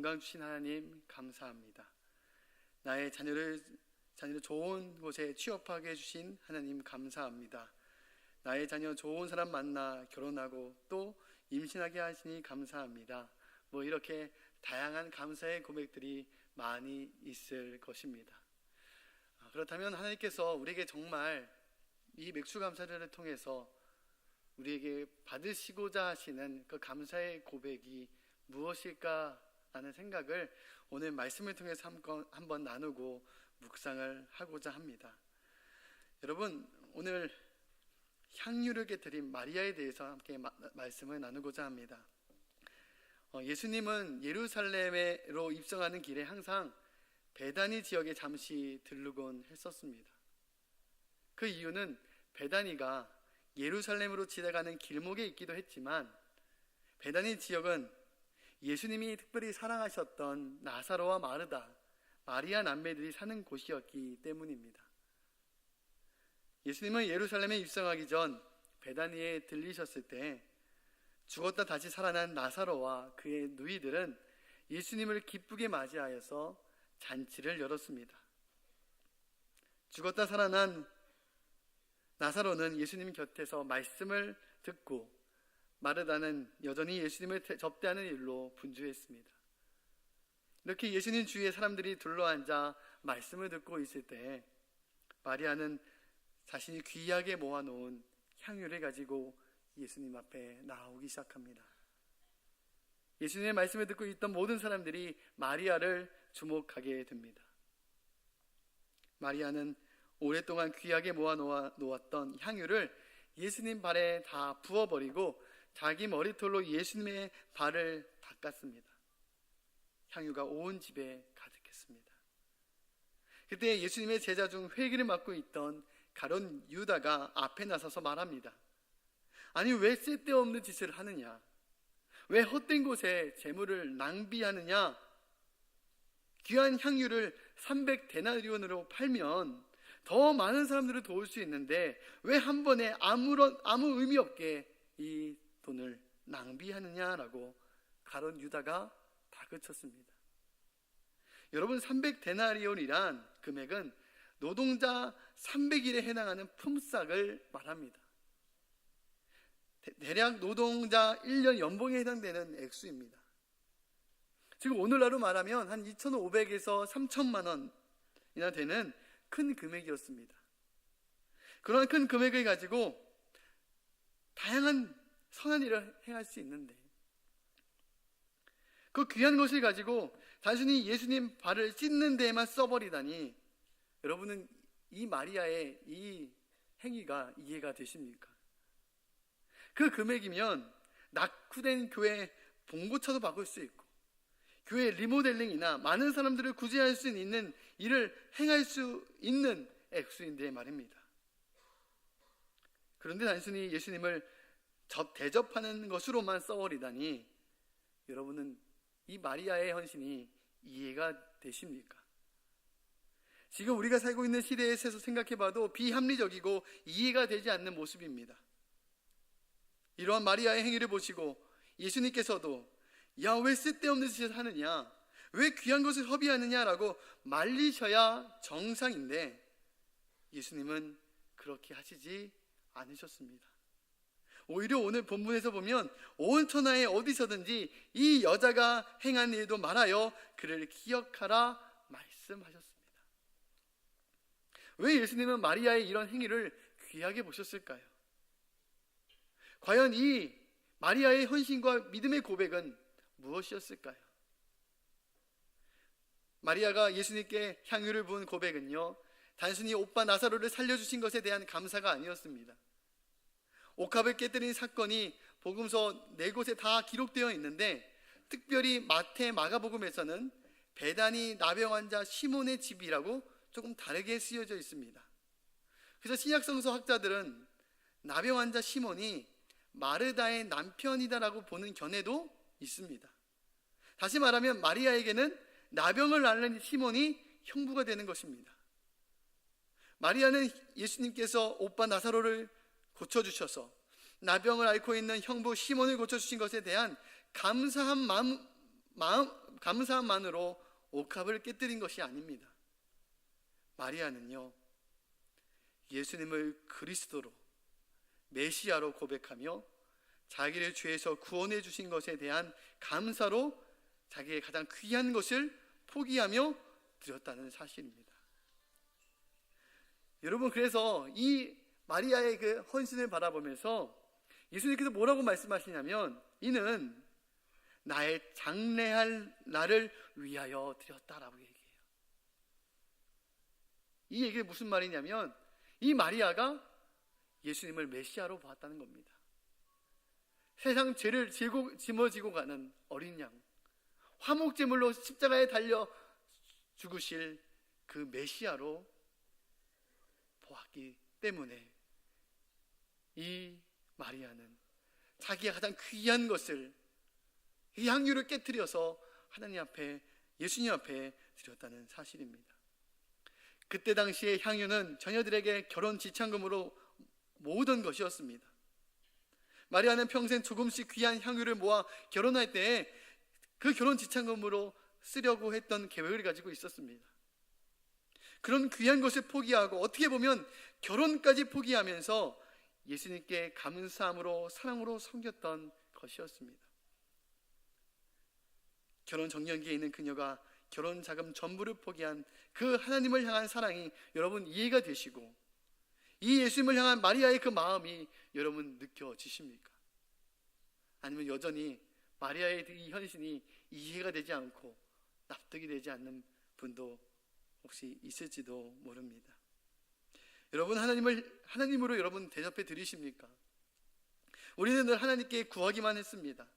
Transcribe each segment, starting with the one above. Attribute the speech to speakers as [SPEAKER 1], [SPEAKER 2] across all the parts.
[SPEAKER 1] 건강 주신 하나님 감사합니다. 나의 자녀를 좋은 곳에 취업하게 해주신 하나님 감사합니다. 나의 자녀 좋은 사람 만나 결혼하고 또 임신하게 하시니 감사합니다. 이렇게 다양한 감사의 고백들이 많이 있을 것입니다. 그렇다면 하나님께서 우리에게 정말 이 맥주감사절을 통해서 우리에게 받으시고자 하시는 그 감사의 고백이 무엇일까 라는 생각을 오늘 말씀을 통해서 한번 나누고 묵상을 하고자 합니다. 여러분, 오늘 향유를 깨뜨린 마리아에 대해서 함께 말씀을 나누고자 합니다. 예수님은 예루살렘으로 입성하는 길에 항상 베다니 지역에 잠시 들르곤 했었습니다. 그 이유는 베다니가 예루살렘으로 지나가는 길목에 있기도 했지만 베다니 지역은 예수님이 특별히 사랑하셨던 나사로와 마르다, 마리아 남매들이 사는 곳이었기 때문입니다. 예수님은 예루살렘에 입성하기 전 베다니에 들리셨을 때 죽었다 다시 살아난 나사로와 그의 누이들은 예수님을 기쁘게 맞이하여서 잔치를 열었습니다. 죽었다 살아난 나사로는 예수님 곁에서 말씀을 듣고 마르다는 여전히 예수님을 접대하는 일로 분주했습니다. 이렇게 예수님 주위에 사람들이 둘러앉아 말씀을 듣고 있을 때 마리아는 자신이 귀하게 모아놓은 향유를 가지고 예수님 앞에 나오기 시작합니다. 예수님의 말씀을 듣고 있던 모든 사람들이 마리아를 주목하게 됩니다. 마리아는 오랫동안 귀하게 모아놓았던 향유를 예수님 발에 다 부어버리고 자기 머리털로 예수님의 발을 닦았습니다. 향유가 온 집에 가득했습니다. 그때 예수님의 제자 중 회개를 맡고 있던 가룟 유다가 앞에 나서서 말합니다. 아니, 왜 쓸데없는 짓을 하느냐? 왜 헛된 곳에 재물을 낭비하느냐? 귀한 향유를 300데나리온으로 팔면 더 많은 사람들을 도울 수 있는데 왜 한 번에 아무 의미 없게 이 돈을 낭비하느냐라고 가룟 유다가 다그쳤습니다. 여러분, 300데나리온이란 금액은 노동자 300일에 해당하는 품삯을 말합니다. 대략 노동자 1년 연봉에 해당되는 액수입니다. 지금 오늘날로 말하면 한 2,500에서 3,000만 원이나 되는 큰 금액이었습니다. 그런 큰 금액을 가지고 다양한 선한 일을 행할 수 있는데 그 귀한 것을 가지고 단순히 예수님 발을 씻는 데에만 써버리다니 여러분은 이 마리아의 이 행위가 이해가 되십니까? 그 금액이면 낙후된 교회 봉고차도 바꿀 수 있고 교회 리모델링이나 많은 사람들을 구제할 수 있는 일을 행할 수 있는 액수인데 말입니다. 그런데 단순히 예수님을 대접하는 것으로만 써버리다니 여러분은 이 마리아의 헌신이 이해가 되십니까? 지금 우리가 살고 있는 시대에서 생각해봐도 비합리적이고 이해가 되지 않는 모습입니다. 이러한 마리아의 행위를 보시고 예수님께서도 야, 왜 쓸데없는 짓을 하느냐, 왜 귀한 것을 허비하느냐라고 말리셔야 정상인데 예수님은 그렇게 하시지 않으셨습니다. 오히려 오늘 본문에서 보면 온 천하에 어디서든지 이 여자가 행한 일도 말하여 그를 기억하라 말씀하셨습니다. 왜 예수님은 마리아의 이런 행위를 귀하게 보셨을까요? 과연 이 마리아의 헌신과 믿음의 고백은 무엇이었을까요? 마리아가 예수님께 향유를 부은 고백은요, 단순히 오빠 나사로를 살려주신 것에 대한 감사가 아니었습니다. 옥합을 깨뜨린 사건이 복음서 4곳에 다 기록되어 있는데 특별히 마태, 마가복음에서는 베다니 나병 환자 시몬의 집이라고 조금 다르게 쓰여져 있습니다. 그래서 신약성서 학자들은 나병 환자 시몬이 마르다의 남편이다라고 보는 견해도 있습니다. 다시 말하면 마리아에게는 나병을 앓는 시몬이 형부가 되는 것입니다. 마리아는 예수님께서 오빠 나사로를 고쳐주셔서 나병을 앓고 있는 형부 시몬을 고쳐주신 것에 대한 감사한 감사함만으로 옥합을 깨뜨린 것이 아닙니다. 마리아는요, 예수님을 그리스도로, 메시아로 고백하며 자기를 죄에서 구원해 주신 것에 대한 감사로 자기의 가장 귀한 것을 포기하며 드렸다는 사실입니다. 여러분, 그래서 이 마리아의 그 헌신을 바라보면서 예수님께서 뭐라고 말씀하시냐면, 이는 나의 장래할 나를 위하여 드렸다라고 얘기해요. 이 얘기가 무슨 말이냐면, 이 마리아가 예수님을 메시아로 보았다는 겁니다. 세상 죄를 짊어지고 가는 어린 양, 화목제물로 십자가에 달려 죽으실 그 메시아로 보았기 때문에 이 마리아는 자기가 가장 귀한 것을, 이 향유를 깨뜨려서 하나님 앞에, 예수님 앞에 드렸다는 사실입니다. 그때 당시에 향유는 자녀들에게 결혼 지참금으로 모으던 것이었습니다. 마리아는 평생 조금씩 귀한 향유를 모아 결혼할 때 그 결혼 지참금으로 쓰려고 했던 계획을 가지고 있었습니다. 그런 귀한 것을 포기하고, 어떻게 보면 결혼까지 포기하면서 예수님께 감사함으로, 사랑으로 섬겼던 것이었습니다. 결혼 정년기에 있는 그녀가 결혼 자금 전부를 포기한 그 하나님을 향한 사랑이 여러분 이해가 되시고, 이 예수님을 향한 마리아의 그 마음이 여러분 느껴지십니까? 아니면 여전히 마리아의 이 헌신이 이해가 되지 않고 납득이 되지 않는 분도 혹시 있을지도 모릅니다. 여러분, 하나님으로 여러분 대접해 드리십니까? 우리는 늘 하나님께 구하기만 했습니다.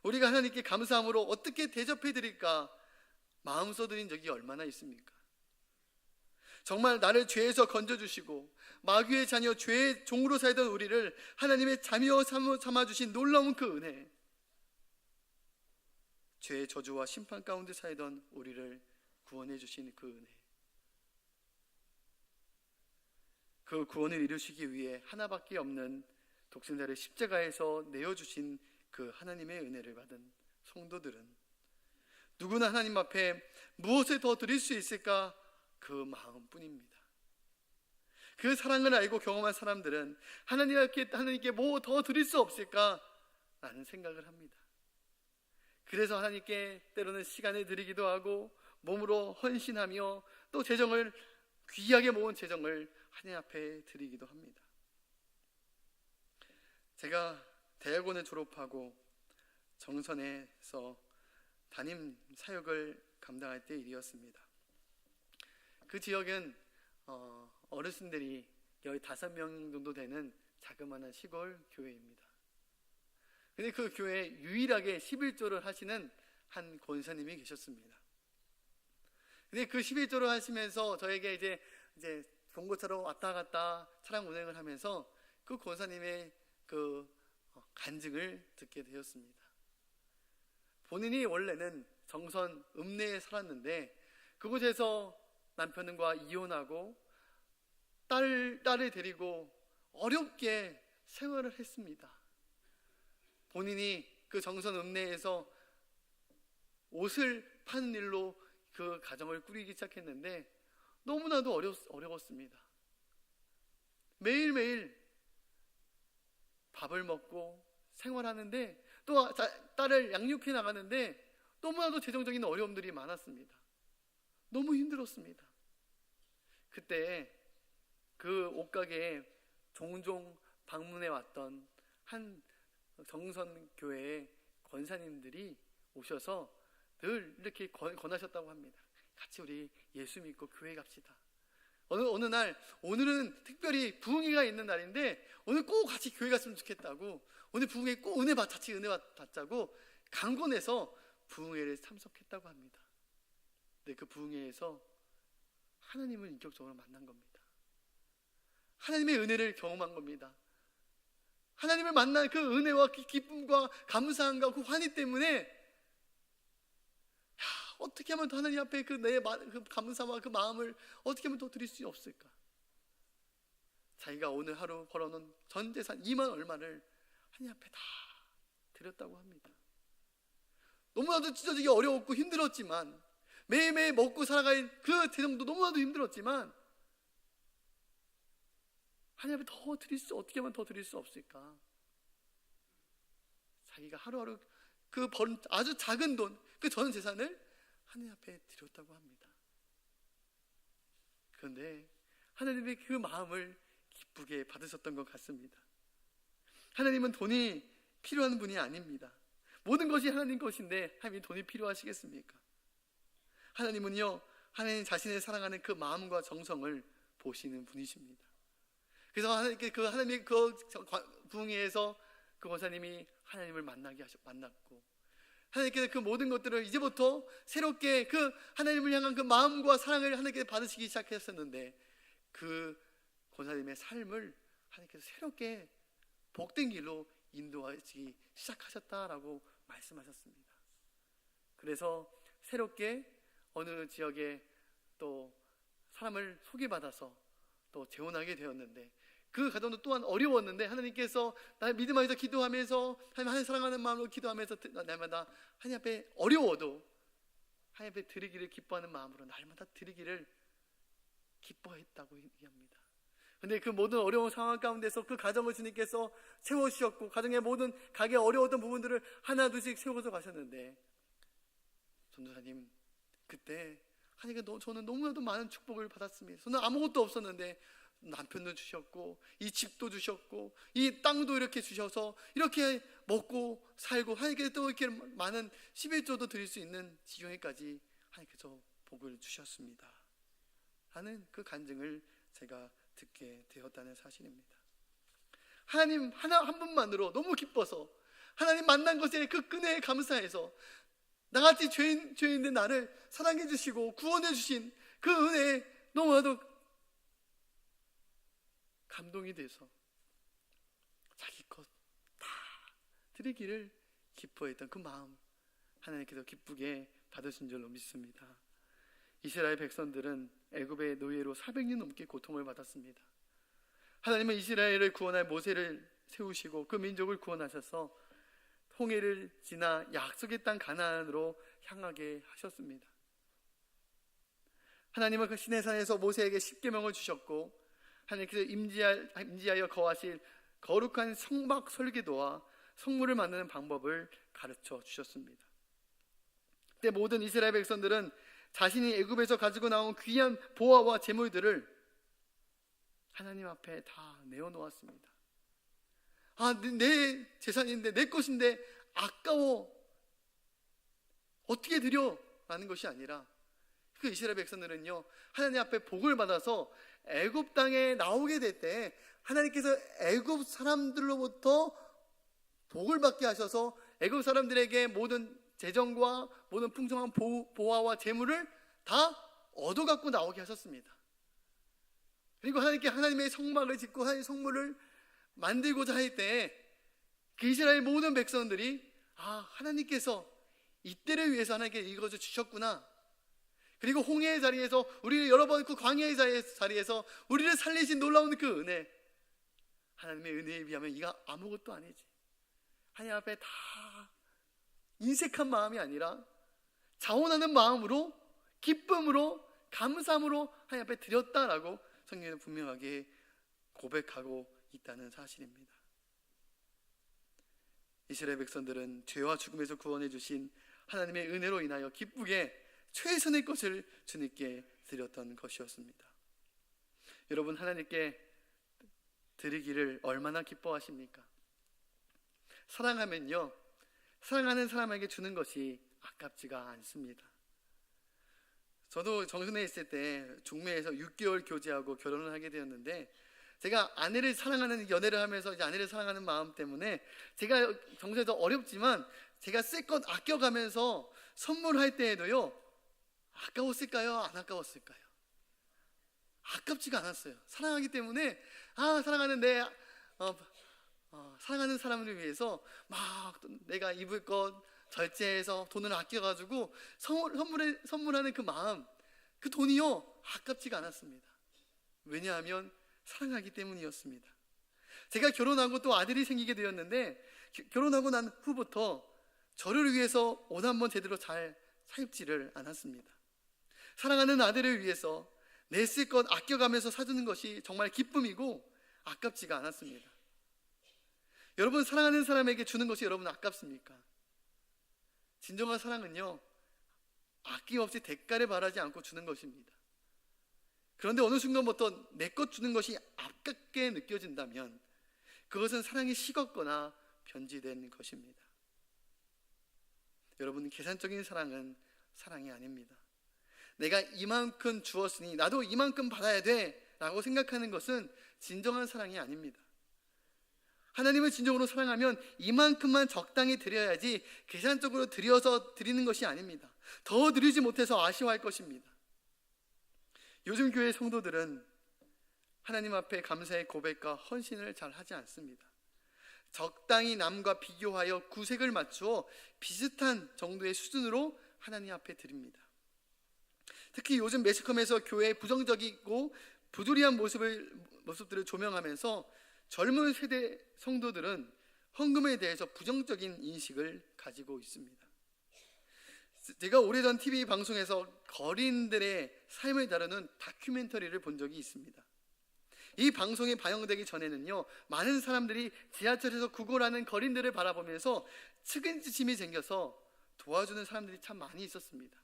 [SPEAKER 1] 우리가 하나님께 감사함으로 어떻게 대접해 드릴까 마음 써드린 적이 얼마나 있습니까? 정말 나를 죄에서 건져주시고 마귀의 자녀, 죄의 종으로 살던 우리를 하나님의 자녀 삼아주신 놀라운 그 은혜, 죄의 저주와 심판 가운데 살던 우리를 구원해 주신 그 은혜, 그 구원을 이루시기 위해 하나밖에 없는 독생자를 십자가에서 내어주신 그 하나님의 은혜를 받은 성도들은 누구나 하나님 앞에 무엇을 더 드릴 수 있을까? 그 마음뿐입니다. 그 사랑을 알고 경험한 사람들은 하나님께 뭐 더 드릴 수 없을까? 라는 생각을 합니다. 그래서 하나님께 때로는 시간을 드리기도 하고 몸으로 헌신하며 또 재정을, 귀하게 모은 재정을 하나님 앞에 드리기도 합니다. 제가 대학원을 졸업하고 정선에서 담임 사역을 감당할 때 일이었습니다. 그 지역은 어르신들이 15명 정도 되는 자그마한 시골 교회입니다. 근데 그 교회에 유일하게 11조를 하시는 한 권사님이 계셨습니다. 근데 그 11조를 하시면서 저에게 이제 봉고차로 왔다 갔다 차량 운행을 하면서 그 권사님의 그 간증을 듣게 되었습니다. 본인이 원래는 정선 읍내에 살았는데 그곳에서 남편과 이혼하고 딸을 데리고 어렵게 생활을 했습니다. 본인이 그 정선 읍내에서 옷을 파는 일로 그 가정을 꾸리기 시작했는데 너무나도 어려웠습니다. 매일매일 밥을 먹고 생활하는데 또 딸을 양육해 나가는데 너무나도 재정적인 어려움들이 많았습니다. 너무 힘들었습니다. 그때 그 옷가게에 종종 방문해 왔던 한 정선교회의 권사님들이 오셔서 늘 이렇게 권하셨다고 합니다. 같이 우리 예수 믿고 교회 갑시다. 어느 날, 오늘은 특별히 부흥회가 있는 날인데 오늘 꼭 같이 교회 갔으면 좋겠다고, 오늘 부흥회 꼭 같이 은혜 받자고 강권해서 부흥회를 참석했다고 합니다. 근데 그 부흥회에서 하나님을 인격적으로 만난 겁니다. 하나님의 은혜를 경험한 겁니다. 하나님을 만난 그 은혜와 그 기쁨과 감사함과 그 환희 때문에 어떻게 하면 더 하나님 앞에 그 감사와 그 마음을 어떻게 하면 더 드릴 수 없을까? 자기가 오늘 하루 벌어놓은 전 재산 2만 얼마를 하나님 앞에 다 드렸다고 합니다. 너무나도 찢어지기 어려웠고 힘들었지만, 매일매일 먹고 살아갈 그 재정도 너무나도 힘들었지만, 하나님 앞에 더 드릴 수, 어떻게 하면 더 드릴 수 없을까? 자기가 하루하루 그 번 아주 작은 돈, 그 전 재산을 하나님 앞에 드렸다고 합니다. 그런데 하나님의 그 마음을 기쁘게 받으셨던 것 같습니다. 하나님은 돈이 필요한 분이 아닙니다. 모든 것이 하나님 것인데 하나님이 돈이 필요하시겠습니까? 하나님은요, 하나님 자신을 사랑하는 그 마음과 정성을 보시는 분이십니다. 그래서 하나님의 그 부흥회에서 그 권사님이 하나님을 만났고, 하나님께서 그 모든 것들을 이제부터 새롭게 그 하나님을 향한 그 마음과 사랑을 하나님께 받으시기 시작했었는데, 그 권사님의 삶을 하나님께서 새롭게 복된 길로 인도하시기 시작하셨다라고 말씀하셨습니다. 그래서 새롭게 어느 지역에 또 사람을 소개받아서 또 재혼하게 되었는데, 그 가정도 또한 어려웠는데 하나님께서 나의 믿음 안에서 기도하면서 하나님 사랑하는 마음으로 기도하면서 날마다 하나님 앞에 어려워도 하나님 앞에 드리기를 기뻐하는 마음으로 날마다 드리기를 기뻐했다고 얘기합니다. 그런데 그 모든 어려운 상황 가운데서 그 가정을 주님께서 세워주셨고, 가정의 모든 가게 어려웠던 부분들을 하나둘씩 세워서 가셨는데, 전도사님 그때 하나님께 저는 너무나도 많은 축복을 받았습니다. 저는 아무것도 없었는데 남편도 주셨고, 이 집도 주셨고, 이 땅도 이렇게 주셔서 이렇게 먹고 살고, 하나님께서 또 이렇게 많은 11조도 드릴 수 있는 지경에까지 하나님께서 복을 주셨습니다 하는 그 간증을 제가 듣게 되었다는 사실입니다. 하나님 한 분만으로 너무 기뻐서, 하나님 만난 것에 그 은혜에 감사해서, 나같이 죄인된 나를 사랑해 주시고 구원해 주신 그 은혜에 너무나도 감동이 돼서 자기 것 다 드리기를 기뻐했던 그 마음, 하나님께서 기쁘게 받으신 줄로 믿습니다. 이스라엘 백성들은 애굽의 노예로 400년 넘게 고통을 받았습니다. 하나님은 이스라엘을 구원할 모세를 세우시고 그 민족을 구원하셔서 홍해를 지나 약속의 땅 가나안으로 향하게 하셨습니다. 하나님은 그 시내산에서 모세에게 십계명을 주셨고, 하나님께서 임재하여 거하실 거룩한 성막 설계도와 성물을 만드는 방법을 가르쳐 주셨습니다. 그때 모든 이스라엘 백성들은 자신이 애굽에서 가지고 나온 귀한 보화와 재물들을 하나님 앞에 다 내어놓았습니다. 내 재산인데, 내 것인데 아까워, 어떻게 드려? 라는 것이 아니라, 그 이스라엘 백성들은요, 하나님 앞에 복을 받아서 애굽 땅에 나오게 될 때 하나님께서 애굽 사람들로부터 복을 받게 하셔서 애굽 사람들에게 모든 재정과 모든 풍성한 보화와 재물을 다 얻어갖고 나오게 하셨습니다. 그리고 하나님의 성막을 짓고 하나님의 성물을 만들고자 할 때 그 이스라엘 모든 백성들이 하나님께서 이때를 위해서 하나님께 이것을 주셨구나, 그리고 홍해의 자리에서 우리를 여러 번 그 광야의 자리에서 우리를 살리신 놀라운 그 은혜, 하나님의 은혜에 비하면 이가 아무것도 아니지, 하나님 앞에 다 인색한 마음이 아니라 자원하는 마음으로, 기쁨으로, 감사함으로 하나님 앞에 드렸다라고 성경에는 분명하게 고백하고 있다는 사실입니다. 이스라엘 백성들은 죄와 죽음에서 구원해 주신 하나님의 은혜로 인하여 기쁘게 최선의 것을 주님께 드렸던 것이었습니다. 여러분, 하나님께 드리기를 얼마나 기뻐하십니까? 사랑하면요, 사랑하는 사람에게 주는 것이 아깝지가 않습니다. 저도 정순에 있을 때 중매에서 6개월 교제하고 결혼을 하게 되었는데, 제가 아내를 사랑하는 연애를 하면서 이제 아내를 사랑하는 마음 때문에 제가 정서에서 어렵지만 제가 쓸 것 아껴가면서 선물할 때에도요, 아까웠을까요? 안 아까웠을까요? 아깝지가 않았어요. 사랑하기 때문에 사랑하는 사랑하는 사람을 위해서 막 내가 입을 것 절제해서 돈을 아껴가지고 선물하는 그 마음, 그 돈이요 아깝지가 않았습니다. 왜냐하면 사랑하기 때문이었습니다. 제가 결혼하고 또 아들이 생기게 되었는데, 결혼하고 난 후부터 저를 위해서 옷 한 번 제대로 잘 사입지를 않았습니다. 사랑하는 아들을 위해서 내 쓸 것 아껴가면서 사주는 것이 정말 기쁨이고 아깝지가 않았습니다. 여러분, 사랑하는 사람에게 주는 것이 여러분 아깝습니까? 진정한 사랑은요, 아낌없이 대가를 바라지 않고 주는 것입니다. 그런데 어느 순간부터 내 것 주는 것이 아깝게 느껴진다면 그것은 사랑이 식었거나 변질된 것입니다. 여러분, 계산적인 사랑은 사랑이 아닙니다. 내가 이만큼 주었으니 나도 이만큼 받아야 돼 라고 생각하는 것은 진정한 사랑이 아닙니다. 하나님을 진정으로 사랑하면 이만큼만 적당히 드려야지 계산적으로 드려서 드리는 것이 아닙니다. 더 드리지 못해서 아쉬워할 것입니다. 요즘 교회 성도들은 하나님 앞에 감사의 고백과 헌신을 잘 하지 않습니다. 적당히 남과 비교하여 구색을 맞추어 비슷한 정도의 수준으로 하나님 앞에 드립니다. 특히 요즘 매스컴에서 교회의 부정적이고 부조리한 모습들을 조명하면서 젊은 세대 성도들은 헌금에 대해서 부정적인 인식을 가지고 있습니다. 제가 오래전 TV 방송에서 거린들의 삶을 다루는 다큐멘터리를 본 적이 있습니다. 이 방송이 방영되기 전에는요, 많은 사람들이 지하철에서 구걸하는 거린들을 바라보면서 측은지심이 생겨서 도와주는 사람들이 참 많이 있었습니다.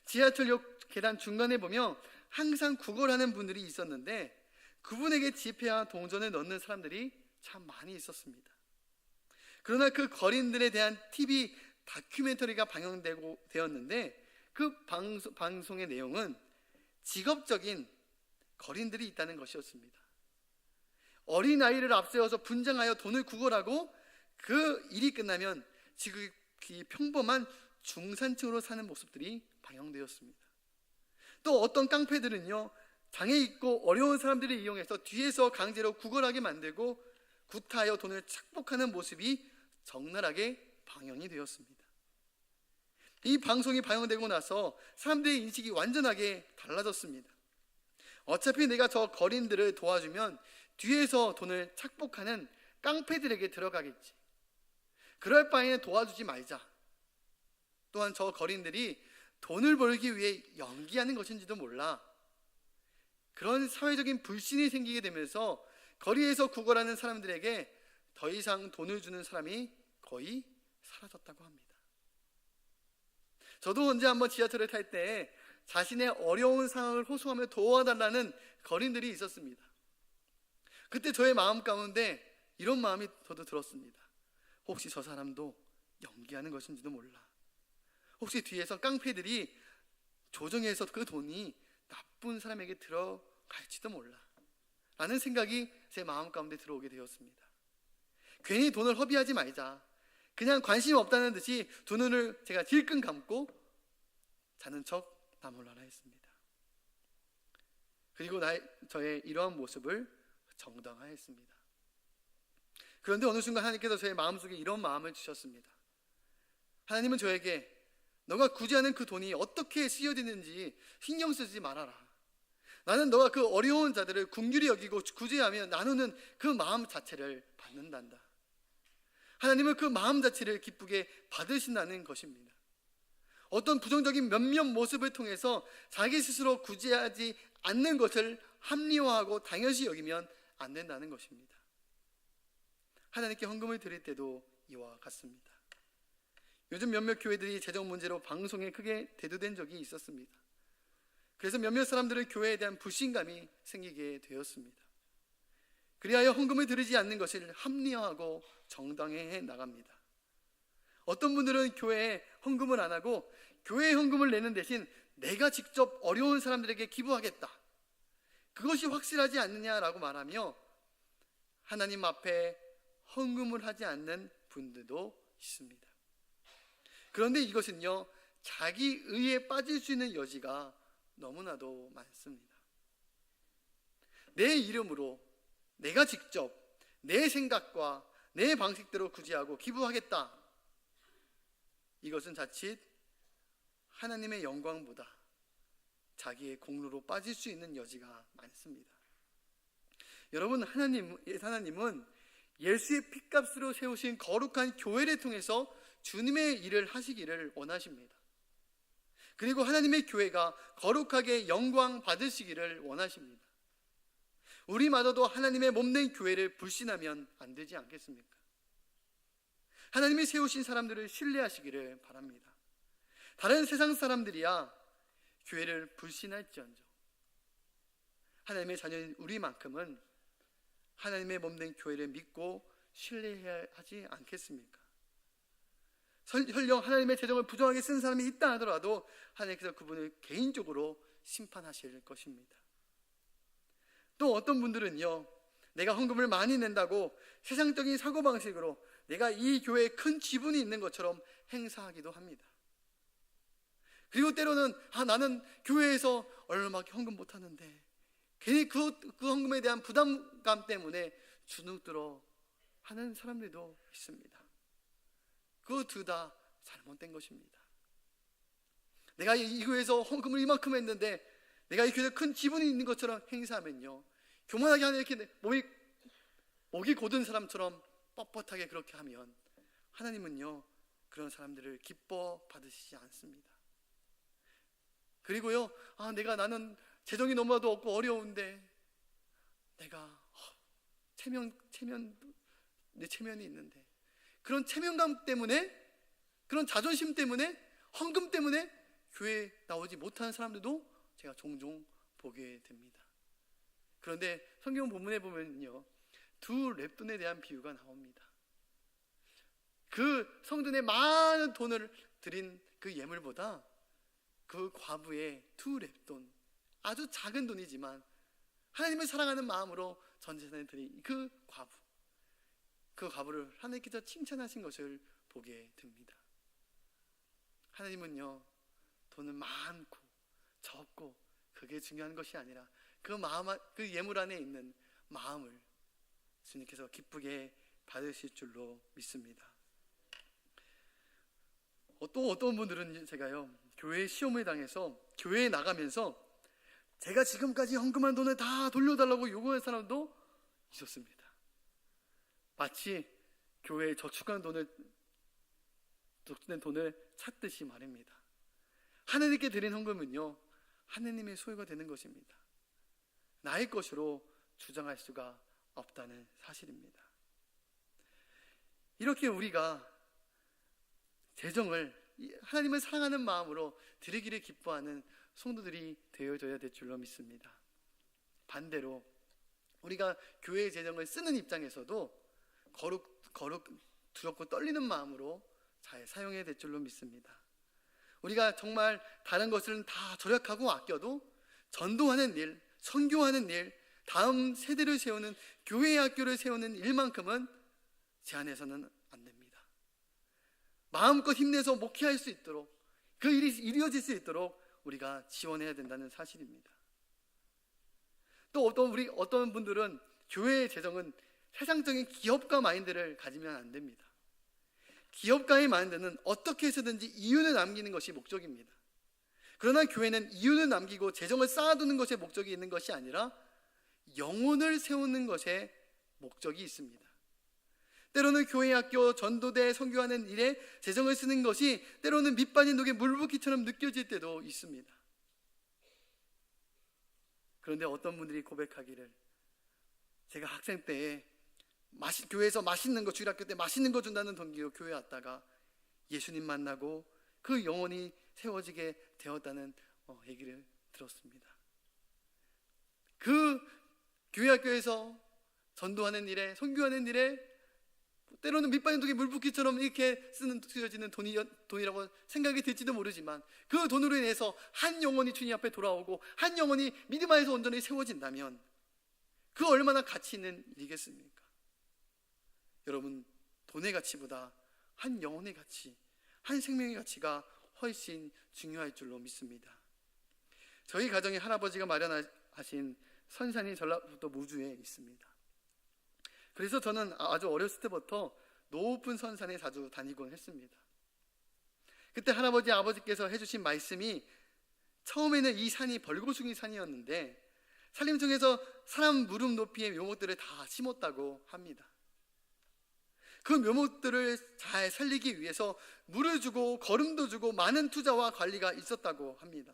[SPEAKER 1] 지하철역 계단 중간에 보면 항상 구걸하는 분들이 있었는데 그분에게 지폐와 동전을 넣는 사람들이 참 많이 있었습니다. 그러나 그 거린들에 대한 TV 다큐멘터리가 방영되었는데 그 방송의 내용은 직업적인 거린들이 있다는 것이었습니다. 어린아이를 앞세워서 분장하여 돈을 구걸하고 그 일이 끝나면 지극히 평범한 중산층으로 사는 모습들이 방영되었습니다. 또 어떤 깡패들은요, 장애 있고 어려운 사람들을 이용해서 뒤에서 강제로 구걸하게 만들고 구타하여 돈을 착복하는 모습이 적나라하게 방영이 되었습니다. 이 방송이 방영되고 나서 사람들의 인식이 완전하게 달라졌습니다. 어차피 내가 저 거린들을 도와주면 뒤에서 돈을 착복하는 깡패들에게 들어가겠지. 그럴 바에는 도와주지 말자. 또한 저 거린들이 돈을 벌기 위해 연기하는 것인지도 몰라. 그런 사회적인 불신이 생기게 되면서 거리에서 구걸하는 사람들에게 더 이상 돈을 주는 사람이 거의 사라졌다고 합니다. 저도 언제 한번 지하철을 탈 때 자신의 어려운 상황을 호소하며 도와달라는 거린들이 있었습니다. 그때 저의 마음 가운데 이런 마음이 저도 들었습니다. 혹시 저 사람도 연기하는 것인지도 몰라. 혹시 뒤에서 깡패들이 조정해서 그 돈이 나쁜 사람에게 들어갈지도 몰라 라는 생각이 제 마음 가운데 들어오게 되었습니다. 괜히 돈을 허비하지 말자. 그냥 관심 없다는 듯이 두 눈을 제가 질끈 감고 자는 척 나몰라라 했습니다. 그리고 저의 이러한 모습을 정당화했습니다. 그런데 어느 순간 하나님께서 저의 마음속에 이런 마음을 주셨습니다. 하나님은 저에게 너가 구제하는 그 돈이 어떻게 쓰여지는지 신경 쓰지 말아라. 나는 너가 그 어려운 자들을 긍휼히 여기고 구제하며 나누는 그 마음 자체를 받는단다. 하나님은 그 마음 자체를 기쁘게 받으신다는 것입니다. 어떤 부정적인 몇몇 모습을 통해서 자기 스스로 구제하지 않는 것을 합리화하고 당연시 여기면 안 된다는 것입니다. 하나님께 헌금을 드릴 때도 이와 같습니다. 요즘 몇몇 교회들이 재정 문제로 방송에 크게 대두된 적이 있었습니다. 그래서 몇몇 사람들은 교회에 대한 불신감이 생기게 되었습니다. 그리하여 헌금을 드리지 않는 것을 합리화하고 정당화해 나갑니다. 어떤 분들은 교회에 헌금을 안 하고 교회에 헌금을 내는 대신 내가 직접 어려운 사람들에게 기부하겠다. 그것이 확실하지 않느냐라고 말하며 하나님 앞에 헌금을 하지 않는 분들도 있습니다. 그런데 이것은요, 자기 의에 빠질 수 있는 여지가 너무나도 많습니다. 내 이름으로 내가 직접 내 생각과 내 방식대로 구제하고 기부하겠다. 이것은 자칫 하나님의 영광보다 자기의 공로로 빠질 수 있는 여지가 많습니다. 여러분, 하나님은 예수의 피값으로 세우신 거룩한 교회를 통해서 주님의 일을 하시기를 원하십니다. 그리고 하나님의 교회가 거룩하게 영광 받으시기를 원하십니다. 우리마저도 하나님의 몸된 교회를 불신하면 안 되지 않겠습니까? 하나님이 세우신 사람들을 신뢰하시기를 바랍니다. 다른 세상 사람들이야 교회를 불신할지언정 하나님의 자녀인 우리만큼은 하나님의 몸된 교회를 믿고 신뢰해야 하지 않겠습니까? 설령 하나님의 재정을 부정하게 쓴 사람이 있다 하더라도 하나님께서 그분을 개인적으로 심판하실 것입니다. 또 어떤 분들은요, 내가 헌금을 많이 낸다고 세상적인 사고방식으로 내가 이 교회에 큰 지분이 있는 것처럼 행사하기도 합니다. 그리고 때로는 나는 교회에서 얼마밖에 헌금 못하는데 괜히 그 헌금에 대한 부담감 때문에 주눅들어 하는 사람들도 있습니다. 그 둘 다 잘못된 것입니다. 내가 이 교회에서 헌금을 이만큼 했는데 내가 이 교회에 큰 지분이 있는 것처럼 행사하면요, 교만하게 하는 이렇게 목이 곧은 사람처럼 뻣뻣하게 그렇게 하면 하나님은요 그런 사람들을 기뻐 받으시지 않습니다. 그리고요, 나는 재정이 너무나도 없고 어려운데 내가 내 체면이 있는데 그런 체면감 때문에, 그런 자존심 때문에, 헌금 때문에 교회에 나오지 못하는 사람들도 제가 종종 보게 됩니다. 그런데 성경 본문에 보면요, 두 렙돈에 대한 비유가 나옵니다. 그 성전에 많은 돈을 드린 그 예물보다 그 과부의 두 렙돈, 아주 작은 돈이지만 하나님을 사랑하는 마음으로 전 재산을 드린 그 과부를 하나님께서 칭찬하신 것을 보게 됩니다. 하나님은요, 돈은 많고 적고 그게 중요한 것이 아니라 그 예물 안에 있는 마음을 주님께서 기쁘게 받으실 줄로 믿습니다. 또 어떤 분들은 제가요, 교회에 시험을 당해서 교회에 나가면서 제가 지금까지 헌금한 돈을 다 돌려달라고 요구한 사람도 있었습니다. 마치 교회에 저축한 돈을 찾듯이 말입니다. 하나님께 드린 헌금은요, 하나님의 소유가 되는 것입니다. 나의 것으로 주장할 수가 없다는 사실입니다. 이렇게 우리가 재정을 하나님을 사랑하는 마음으로 드리기를 기뻐하는 성도들이 되어줘야 될 줄로 믿습니다. 반대로 우리가 교회의 재정을 쓰는 입장에서도 두렵고 떨리는 마음으로 잘 사용해야 될 줄로 믿습니다. 우리가 정말 다른 것은 다 절약하고 아껴도 전도하는 일, 선교하는 일, 다음 세대를 세우는 교회의 학교를 세우는 일만큼은 제한해서는 안 됩니다. 마음껏 힘내서 목회할 수 있도록, 그 일이 이루어질 수 있도록 우리가 지원해야 된다는 사실입니다. 또 어떤 분들은 교회의 재정은 세상적인 기업가 마인드를 가지면 안 됩니다. 기업가의 마인드는 어떻게 해서든지 이윤을 남기는 것이 목적입니다. 그러나 교회는 이윤을 남기고 재정을 쌓아두는 것에 목적이 있는 것이 아니라 영혼을 세우는 것에 목적이 있습니다. 때로는 교회, 학교, 전도대, 선교하는 일에 재정을 쓰는 것이 때로는 밑빠진 독에 물 붓기처럼 느껴질 때도 있습니다. 그런데 어떤 분들이 고백하기를, 제가 학생 때에 교회에서 맛있는 거, 주일학교 때 맛있는 거 준다는 동기로 교회 왔다가 예수님 만나고 그 영혼이 세워지게 되었다는 얘기를 들었습니다. 그 교회, 학교에서 전도하는 일에, 선교하는 일에 때로는 밑빠진 독에 물 붓기처럼 이렇게 쓰여지는 돈이라고 생각이 들지도 모르지만 그 돈으로 인해서 한 영혼이 주님 앞에 돌아오고 한 영혼이 믿음 안에서 온전히 세워진다면 그 얼마나 가치 있는 일이겠습니까? 여러분, 돈의 가치보다 한 영혼의 가치, 한 생명의 가치가 훨씬 중요할 줄로 믿습니다. 저희 가정의 할아버지가 마련하신 선산이 전라북도 무주에 있습니다. 그래서 저는 아주 어렸을 때부터 높은 선산에 자주 다니곤 했습니다. 그때 할아버지, 아버지께서 해주신 말씀이, 처음에는 이 산이 벌고숭이 산이었는데 산림 중에서 사람 무릎 높이의 묘목들을 다 심었다고 합니다. 그 묘목들을 잘 살리기 위해서 물을 주고 거름도 주고 많은 투자와 관리가 있었다고 합니다.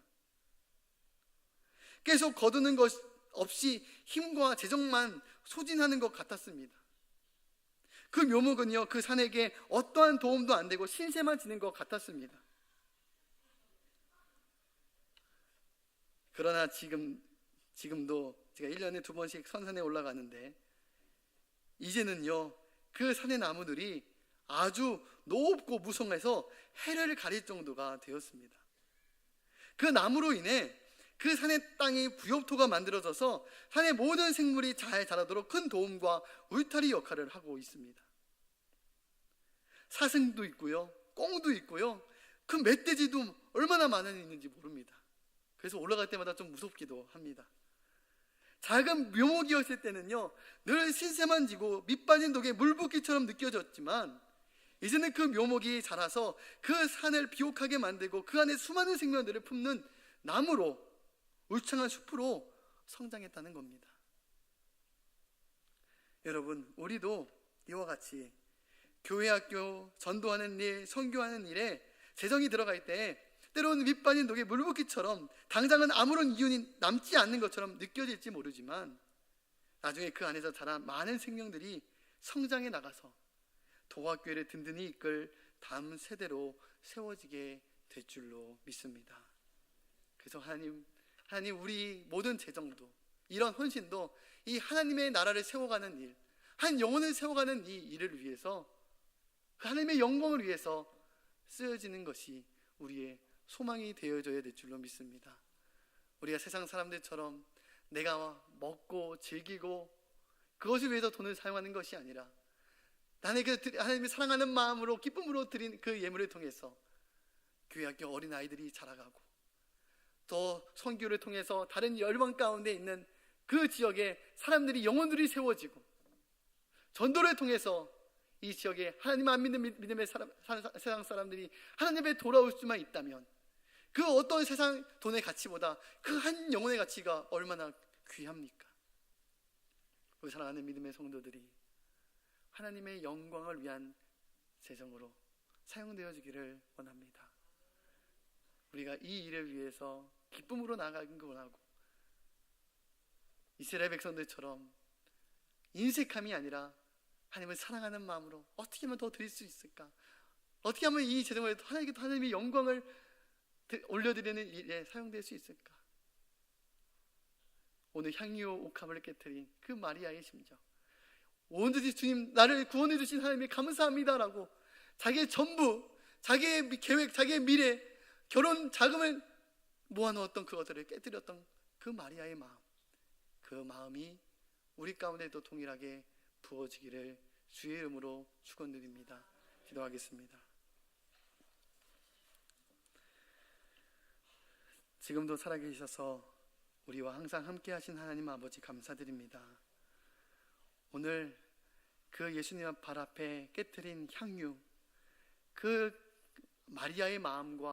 [SPEAKER 1] 계속 거두는 것 없이 힘과 재정만 소진하는 것 같았습니다. 그 묘목은요, 그 산에게 어떠한 도움도 안 되고 신세만 지는 것 같았습니다. 그러나 지금도 제가 1년에 2번씩 선산에 올라가는데, 이제는요 그 산의 나무들이 아주 높고 무성해서 해를 가릴 정도가 되었습니다. 그 나무로 인해 그 산의 땅이 부엽토가 만들어져서 산의 모든 생물이 잘 자라도록 큰 도움과 울타리 역할을 하고 있습니다. 사슴도 있고요, 꽁도 있고요, 그 멧돼지도 얼마나 많이 있는지 모릅니다. 그래서 올라갈 때마다 좀 무섭기도 합니다. 작은 묘목이었을 때는요 늘 신세만 지고 밑빠진 독에 물붓기처럼 느껴졌지만, 이제는 그 묘목이 자라서 그 산을 비옥하게 만들고 그 안에 수많은 생명들을 품는 나무로, 울창한 숲으로 성장했다는 겁니다. 여러분, 우리도 이와 같이 교회, 학교, 전도하는 일, 선교하는 일에 재정이 들어갈 때 때로는 밑빠진 독에 물붓기처럼 당장은 아무런 이윤이 남지 않는 것처럼 느껴질지 모르지만, 나중에 그 안에서 자란 많은 생명들이 성장해 나가서 도화교회를 든든히 이끌 다음 세대로 세워지게 될 줄로 믿습니다. 그래서 하나님 우리 모든 재정도, 이런 헌신도 이 하나님의 나라를 세워가는 일, 한 영혼을 세워가는 이 일을 위해서, 그 하나님의 영광을 위해서 쓰여지는 것이 우리의 소망이 되어져야 될 줄로 믿습니다. 우리가 세상 사람들처럼 내가 먹고 즐기고 그것을 위해서 돈을 사용하는 것이 아니라, 나는 하나님을 사랑하는 마음으로 기쁨으로 드린 그 예물을 통해서 교회, 학교 어린아이들이 자라가고, 또 선교를 통해서 다른 열방 가운데 있는 그 지역에 사람들이, 영혼들이 세워지고, 전도를 통해서 이 지역에 하나님 안 믿는 믿음의 세상 사람들이 하나님 앞에 돌아올 수만 있다면, 그 어떤 세상 돈의 가치보다 그 한 영혼의 가치가 얼마나 귀합니까? 우리 사랑하는 믿음의 성도들이 하나님의 영광을 위한 재정으로 사용되어지기를 원합니다. 우리가 이 일을 위해서 기쁨으로 나아가긴 원하고, 이스라엘 백성들처럼 인색함이 아니라 하나님을 사랑하는 마음으로 어떻게 하면 더 드릴 수 있을까? 어떻게 하면 이 재정을 하나님의 영광을 올려드리는 일에 사용될 수 있을까? 오늘 향유 옥합을 깨뜨린 그 마리아의 심정, 온전히 주님 나를 구원해 주신 하나님이 감사합니다라고 자기의 전부, 자기의 계획, 자기의 미래, 결혼 자금을 모아놓았던 그것들을 깨뜨렸던 그 마리아의 마음, 그 마음이 우리 가운데도 동일하게 부어지기를 주의 이름으로 축원드립니다. 기도하겠습니다. 지금도 살아계셔서 우리와 항상 함께 하신 하나님 아버지 감사드립니다. 오늘 그 예수님 발 앞에 깨뜨린 향유, 그 마리아의 마음과